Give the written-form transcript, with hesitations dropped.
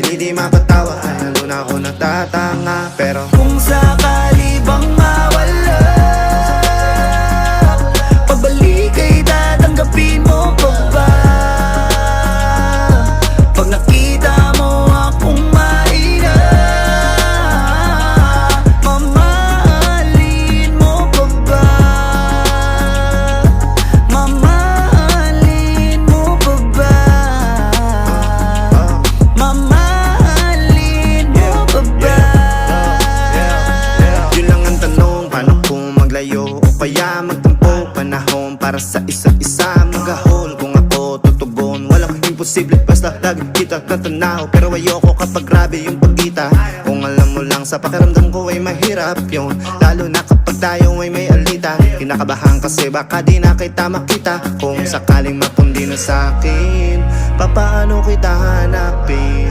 hindi mapatawa ay lalo na ako natatanga. Pero kung sakali bang mawala, pabalik ay tatanggapin mo pa ba? Pag nakita mo akong mahina, mamahalin mo pa ba? Mamahalin mo pa ba? Mamahalin mo pa ba? yun lang ang tanong, paano kung maglayo o kaya magtampo? Panahon para sa isa't isa, magahol kung ako tutugon. Walang imposible basta lagi kita natanaw. Pero ayoko kapag grabe yung pagkita. Kung alam mo lang sa pakiramdam ko ay mahirap yun, lalo na kapag tayo ay may alita. Kinakabahan kasi baka di na kita makita. Kung sakaling mapundi na sa'kin, papaano kita hanapin?